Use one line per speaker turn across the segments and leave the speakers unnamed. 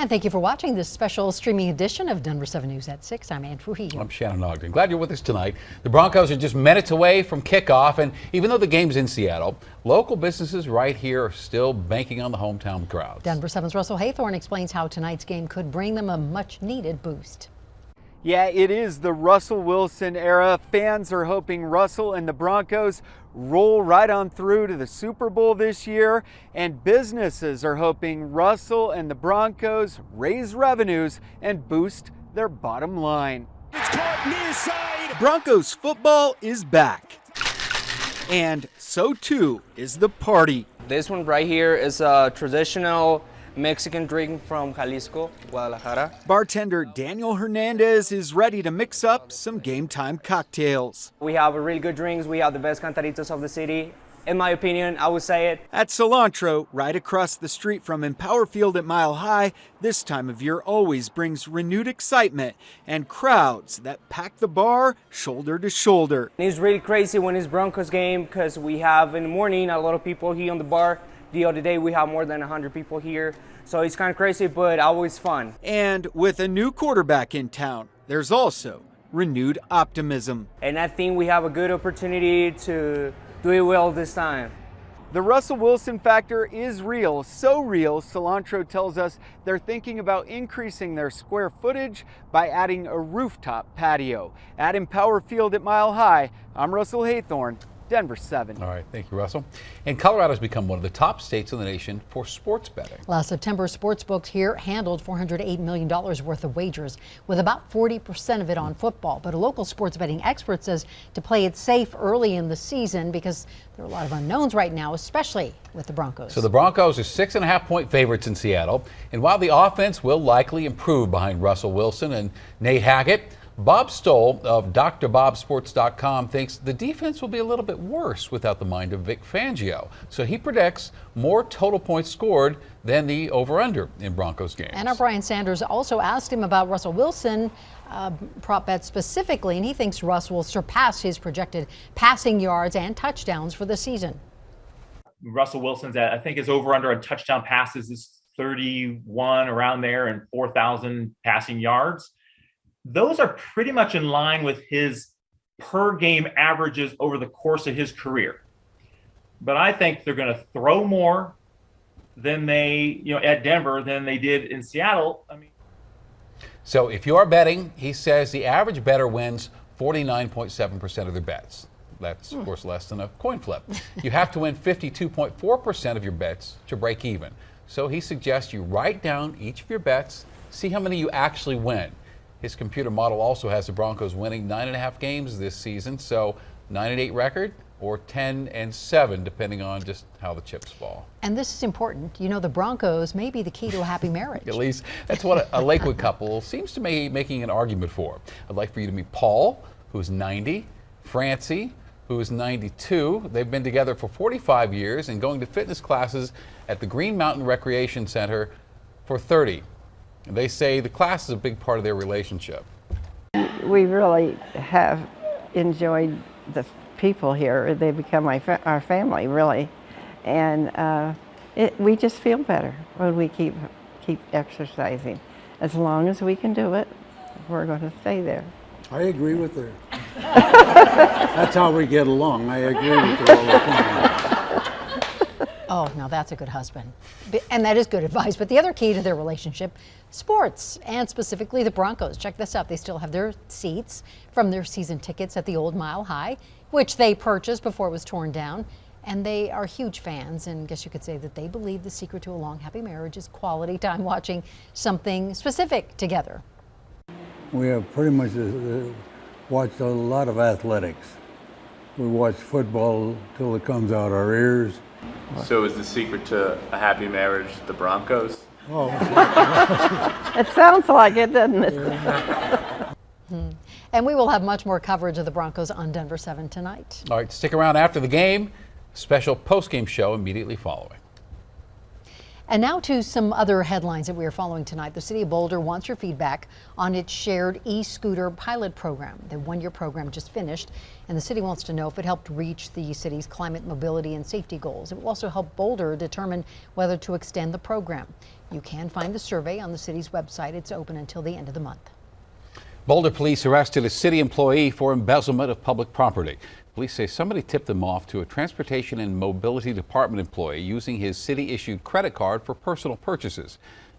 And thank you for watching this special streaming edition of Denver 7 News at 6. I'm Ann Trujillo.
I'm Shannon Ogden. Glad you're with us tonight. The Broncos are just minutes away from kickoff, and even though the game's in Seattle, local businesses right here are still banking on the hometown crowds.
Denver 7's Russell Haythorne explains how tonight's game could bring them a much-needed boost.
Yeah, it is the Russell Wilson era. Fans are hoping Russell and the Broncos roll right on through to the Super Bowl this year, and businesses are hoping Russell and the Broncos raise revenues and boost their bottom line.
It's caught near side.
Broncos football is back, and so too is the party.
This one right here is a traditional Mexican drink from Jalisco, Guadalajara.
Bartender Daniel Hernandez is ready to mix up some game time cocktails.
We have really good drinks. We have the best cantaritos of the city. In my opinion, I would say it.
At Cilantro, right across the street from Empower Field at Mile High, this time of year always brings renewed excitement and crowds that pack the bar shoulder to shoulder.
It's really crazy when it's Broncos game because we have in the morning a lot of people here on the bar. The other day we have more than 100 people here. So it's kind of crazy, but always fun.
And with a new quarterback in town, there's also renewed optimism.
And I think we have a good opportunity to do it well this time.
The Russell Wilson factor is real, so real, Cilantro tells us they're thinking about increasing their square footage by adding a rooftop patio. At Empower Field at Mile High, I'm Russell Haythorne, Denver 7.
All right, thank you, Russell. And Colorado's become one of the top states in the nation for sports betting.
Last September, sports books here handled $408 million worth of wagers, with about 40% of it on football. But a local sports betting expert says to play it safe early in the season because there are a lot of unknowns right now, especially with the Broncos.
So the Broncos are 6.5-point favorites in Seattle. And while the offense will likely improve behind Russell Wilson and Nate Hackett, Bob Stoll of DrBobSports.com thinks the defense will be a little bit worse without the mind of Vic Fangio. So he predicts more total points scored than the over-under in Broncos games.
And our Brian Sanders also asked him about Russell Wilson prop bet specifically, and he thinks Russ will surpass his projected passing yards and touchdowns for the season.
Russell Wilson's at, I think his over-under on touchdown passes is 31 around there and 4,000 passing yards. Those are pretty much in line with his per game averages over the course of his career. But I think they're going to throw more than they, at Denver than they did in Seattle.
So if you are betting, he says the average bettor wins 49.7% of their bets. That's, of course, less than a coin flip. You have to win 52.4% of your bets to break even. So he suggests you write down each of your bets, see how many you actually win. His computer model also has the Broncos winning 9.5 games this season, so 9-8 record or 10-7, depending on just how the chips fall.
And this is important. You know, the Broncos may be the key to a happy marriage.
At least that's what a Lakewood couple seems to be making an argument for. I'd like for you to meet Paul, who's 90, Francie, who is 92. They've been together for 45 years and going to fitness classes at the Green Mountain Recreation Center for 30. They say the class is a big part of their relationship.
We really have enjoyed the people here. They become our family, really. And we just feel better when we keep exercising. As long as we can do it, we're going to stay there.
I agree with her. That's how we get along. I agree with her all the time.
Oh, now that's a good husband. And that is good advice. But the other key to their relationship, sports, and specifically the Broncos. Check this out. They still have their seats from their season tickets at the old Mile High, which they purchased before it was torn down. And they are huge fans, and I guess you could say that they believe the secret to a long, happy marriage is quality time watching something specific together.
We have pretty much watched a lot of athletics. We watch football till it comes out our ears.
So is the secret to a happy marriage the Broncos?
Oh.
It sounds like it, doesn't it?
And we will have much more coverage of the Broncos on Denver 7 tonight.
All right, stick around after the game. Special post-game show immediately following.
And now to some other headlines that we are following tonight. The City of Boulder wants your feedback on its shared e-scooter pilot program. The one-year program just finished, and the city wants to know if it helped reach the city's climate, mobility, and safety goals. It will also help Boulder determine whether to extend the program. You can find the survey on the city's website. It's open until the end of the month.
Boulder police arrested a city employee for embezzlement of public property. Police say somebody tipped them off to a Transportation and Mobility Department employee using his city-issued credit card for personal purchases.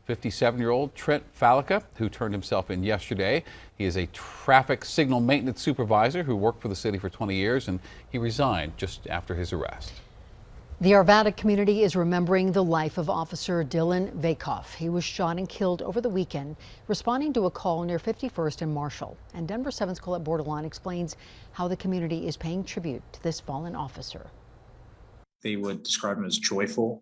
57-year-old Trent Fallica, who turned himself in yesterday. He is a traffic signal maintenance supervisor who worked for the city for 20 years, and he resigned just after his arrest.
The Arvada community is remembering the life of Officer Dylan Vakoff. He was shot and killed over the weekend, responding to a call near 51st and Marshall. And Denver 7's Colette Bordelon explains how the community is paying tribute to this fallen officer.
They would describe him as joyful,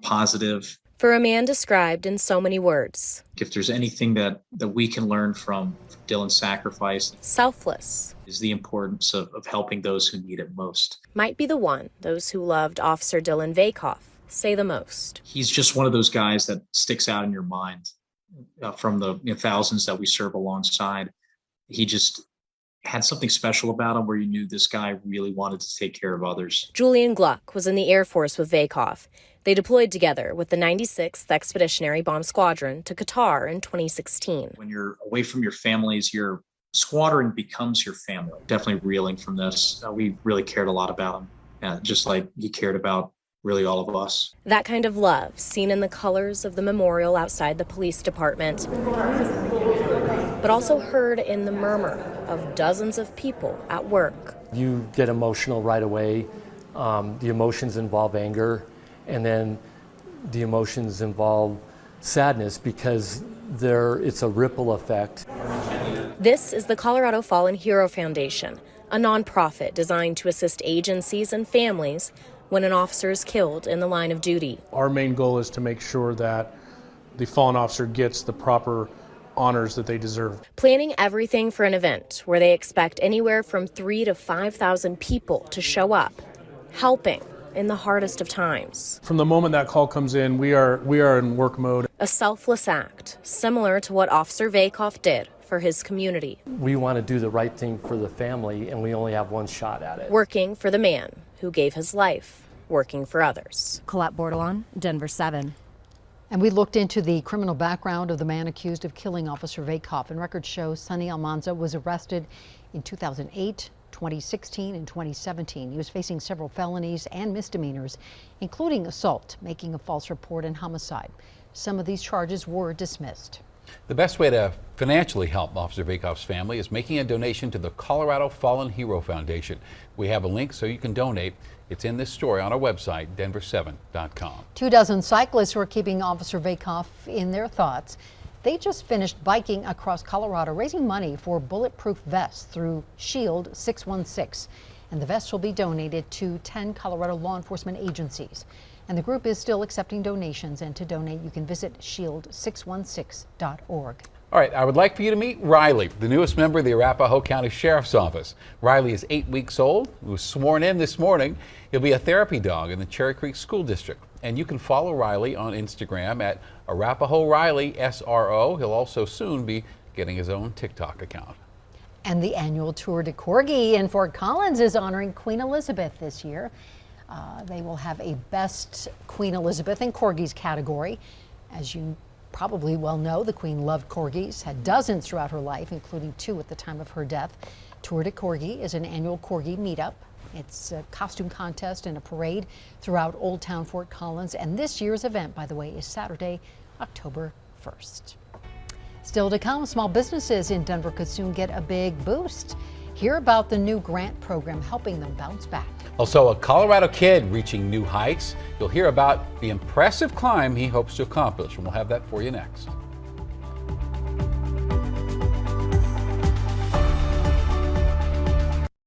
positive.
For a man described in so many words.
If there's anything that we can learn from Dylan's sacrifice,
Selfless.
Is the importance of helping those who need it most.
Might be the one those who loved Officer Dylan Vakoff say the most.
He's just one of those guys that sticks out in your mind from the thousands that we serve alongside. He just had something special about him where you knew this guy really wanted to take care of others.
Julian Gluck was in the Air Force with Vakoff. They deployed together with the 96th Expeditionary Bomb Squadron to Qatar in 2016.
When you're away from your families, your squadron becomes your family. Definitely reeling from this. We really cared a lot about him, just like he cared about really all of us.
That kind of love seen in the colors of the memorial outside the police department, but also heard in the murmur of dozens of people at work.
You get emotional right away. The emotions involve anger, and then the emotions involve sadness because it's a ripple effect.
This is the Colorado Fallen Hero Foundation, a nonprofit designed to assist agencies and families when an officer is killed in the line of duty.
Our main goal is to make sure that the fallen officer gets the proper honors that they deserve.
Planning everything for an event where they expect anywhere from 3,000 to 5,000 people to show up, helping in the hardest of times.
From the moment that call comes in, we are in work mode.
A selfless act, similar to what Officer Vakoff did for his community.
We want to do the right thing for the family, and we only have one shot at it.
Working for the man who gave his life, working for others.
Colette Bordelon, Denver 7.
And we looked into the criminal background of the man accused of killing Officer Vakoff, and records show Sonny Almanza was arrested in 2008, 2016, and 2017. He was facing several felonies and misdemeanors, including assault, making a false report, and homicide. Some of these charges were dismissed.
The best way to financially help Officer Vakoff's family is making a donation to the Colorado Fallen Hero Foundation. We have a link so you can donate. It's in this story on our website, denver7.com.
24 cyclists who are keeping Officer Vakoff in their thoughts. They just finished biking across Colorado, raising money for bulletproof vests through Shield 616. And the vests will be donated to 10 Colorado law enforcement agencies. And the group is still accepting donations, and to donate you can visit shield616.org.
All right, I would like for you to meet Riley, the newest member of the Arapahoe County Sheriff's Office. Riley is 8 weeks old, he was sworn in this morning. He'll be a therapy dog in the Cherry Creek School District. And you can follow Riley on Instagram at Arapahoe Riley SRO. He'll also soon be getting his own TikTok account.
And the annual Tour de Corgi in Fort Collins is honoring Queen Elizabeth this year. They will have a Best Queen Elizabeth and Corgis category. As you probably well know, the Queen loved corgis, had dozens throughout her life, including 2 at the time of her death. Tour de Corgi is an annual corgi meetup. It's a costume contest and a parade throughout Old Town Fort Collins. And this year's event, by the way, is Saturday, October 1st. Still to come, small businesses in Denver could soon get a big boost. Hear about the new grant program helping them bounce back.
Also, a Colorado kid reaching new heights. You'll hear about the impressive climb he hopes to accomplish, and we'll have that for you next.